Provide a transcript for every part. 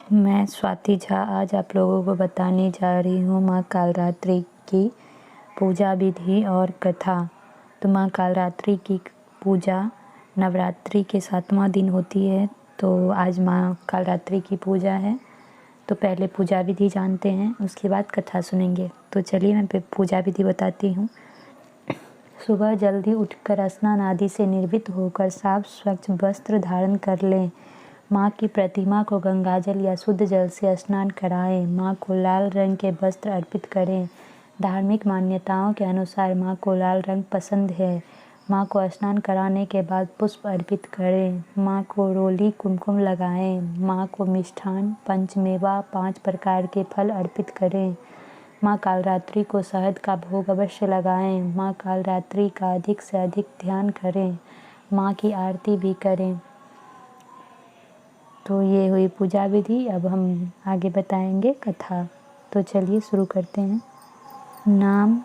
मैं स्वाति झा आज आप लोगों को बताने जा रही हूँ माँ कालरात्रि की पूजा विधि और कथा। तो माँ कालरात्रि की पूजा नवरात्रि के 7वां दिन होती है। तो आज माँ कालरात्रि की पूजा है। तो पहले पूजा विधि जानते हैं, उसके बाद कथा सुनेंगे। तो चलिए मैं पूजा विधि बताती हूँ। सुबह जल्दी उठकर स्नान आदि से निर्वित होकर साफ स्वच्छ वस्त्र धारण कर लें। माँ की प्रतिमा को गंगाजल या शुद्ध जल से स्नान कराएं। माँ को लाल रंग के वस्त्र अर्पित करें। धार्मिक मान्यताओं के अनुसार माँ को लाल रंग पसंद है। माँ को स्नान कराने के बाद पुष्प अर्पित करें। माँ को रोली कुमकुम लगाएं। माँ को मिष्ठान पंचमेवा 5 प्रकार के फल अर्पित करें। माँ कालरात्रि को शहद का भोग अवश्य लगाएं। माँ कालरात्रि का अधिक से अधिक ध्यान करें। माँ की आरती भी करें। तो ये हुई पूजा विधि। अब हम आगे बताएंगे कथा। तो चलिए शुरू करते हैं। नाम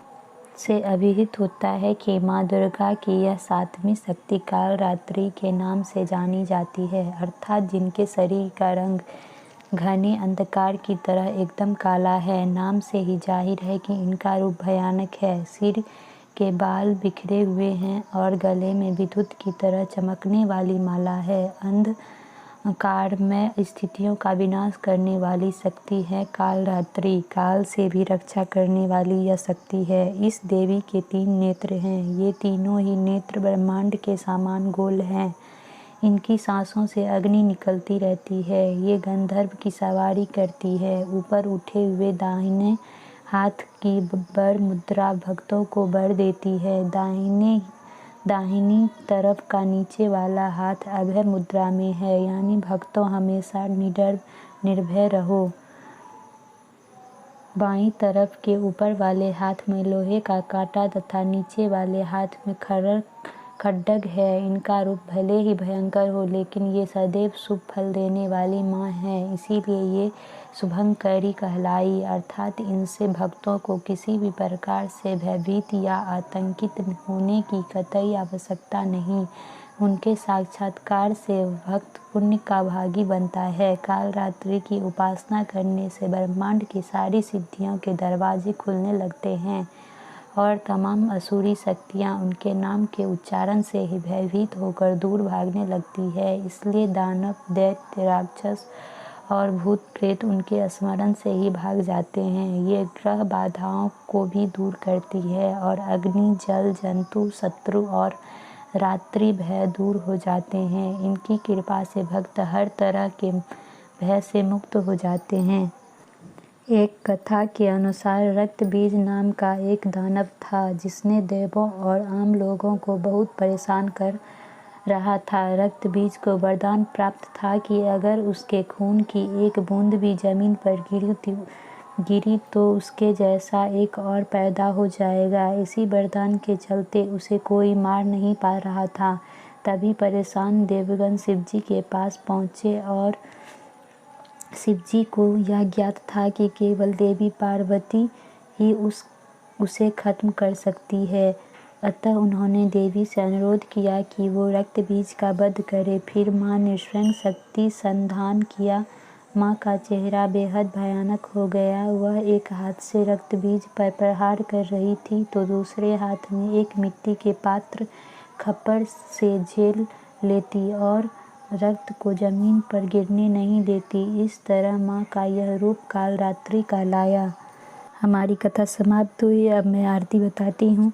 से अभिहित होता है कि माँ दुर्गा की यह 7वीं शक्ति कालरात्रि के नाम से जानी जाती है, अर्थात जिनके शरीर का रंग घने अंधकार की तरह एकदम काला है। नाम से ही जाहिर है कि इनका रूप भयानक है। सिर के बाल बिखरे हुए हैं और गले में विद्युत की तरह चमकने वाली माला है। अंधकारमय स्थितियों का विनाश करने वाली शक्ति है कालरात्रि। काल से भी रक्षा करने वाली यह शक्ति है। इस देवी के 3 नेत्र हैं। ये तीनों ही नेत्र ब्रह्मांड के समान गोल हैं। इनकी सांसों से अग्नि निकलती रहती है। ये गंधर्व की सवारी करती है। ऊपर उठे हुए दाहिने हाथ की वर मुद्रा भक्तों को वर देती है। दाहिनी तरफ का नीचे वाला हाथ अभय मुद्रा में है, यानी भक्तों हमेशा निडर निर्भय रहो। बाईं तरफ के ऊपर वाले हाथ में लोहे का कांटा तथा नीचे वाले हाथ में खड्ग है। इनका रूप भले ही भयंकर हो, लेकिन ये सदैव शुभ फल देने वाली माँ है, इसीलिए ये शुभंकरी कहलाई। अर्थात इनसे भक्तों को किसी भी प्रकार से भयभीत या आतंकित होने की कतई आवश्यकता नहीं। उनके साक्षात्कार से भक्त पुण्य का भागी बनता है। कालरात्रि की उपासना करने से ब्रह्मांड की सारी सिद्धियों के दरवाजे खुलने लगते हैं और तमाम असुरी शक्तियाँ उनके नाम के उच्चारण से ही भयभीत होकर दूर भागने लगती है। इसलिए दानव, दैत्य, राक्षस और भूत प्रेत उनके स्मरण से ही भाग जाते हैं। ये ग्रह बाधाओं को भी दूर करती है और अग्नि, जल, जंतु, शत्रु और रात्रि भय दूर हो जाते हैं। इनकी कृपा से भक्त हर तरह के भय से मुक्त हो जाते हैं। एक कथा के अनुसार रक्तबीज नाम का एक दानव था, जिसने देवों और आम लोगों को बहुत परेशान कर रहा था। रक्तबीज को वरदान प्राप्त था कि अगर उसके खून की एक बूंद भी जमीन पर गिरी तो उसके जैसा एक और पैदा हो जाएगा। इसी वरदान के चलते उसे कोई मार नहीं पा रहा था। तभी परेशान देवगण शिवजी के पास पहुँचे और शिवजी को यह ज्ञात था कि केवल देवी पार्वती ही उसे खत्म कर सकती है। अतः उन्होंने देवी से अनुरोध किया कि वो रक्तबीज का वध करे। फिर माँ ने स्वयं शक्ति संधान किया। माँ का चेहरा बेहद भयानक हो गया। वह एक हाथ से रक्तबीज पर प्रहार कर रही थी तो दूसरे हाथ में एक मिट्टी के पात्र खप्पर से झेल लेती और रक्त को जमीन पर गिरने नहीं देती। इस तरह माँ का यह रूप कालरात्रि कहलाया। हमारी कथा समाप्त हुई। अब मैं आरती बताती हूँ।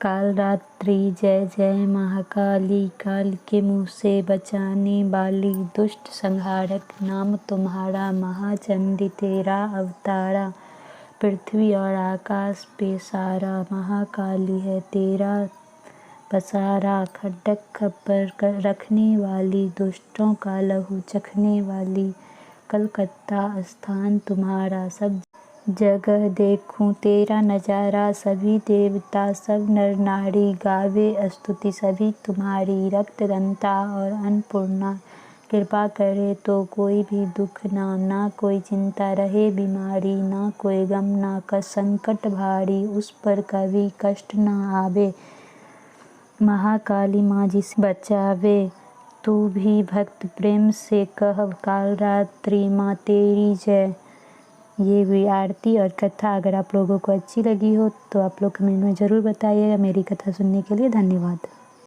कालरात्रि जय जय महाकाली, काल के मुँह से बचाने वाली, दुष्ट संहारक नाम तुम्हारा, महाचंडी तेरा अवतारा, पृथ्वी और आकाश पे सारा, महाकाली है तेरा पसारा, खड्ग खप्पर रखने वाली, दुष्टों का लहू चखने वाली, कलकत्ता स्थान तुम्हारा, सब जगह देखूं तेरा नजारा, सभी देवता सब नर नारी गावे स्तुति सभी तुम्हारी, रक्तदंता और अन्नपूर्णा, कृपा करे तो कोई भी दुख ना कोई चिंता रहे बीमारी, ना कोई गम ना संकट भारी, उस पर कभी कष्ट ना आवे, महाकाली माँ जिसे बचावे, तू भी भक्त प्रेम से कह काल रात्रि माँ तेरी जय। ये हुई आरती और कथा। अगर आप लोगों को अच्छी लगी हो तो आप लोग कमेंट में ज़रूर बताइएगा। मेरी कथा सुनने के लिए धन्यवाद।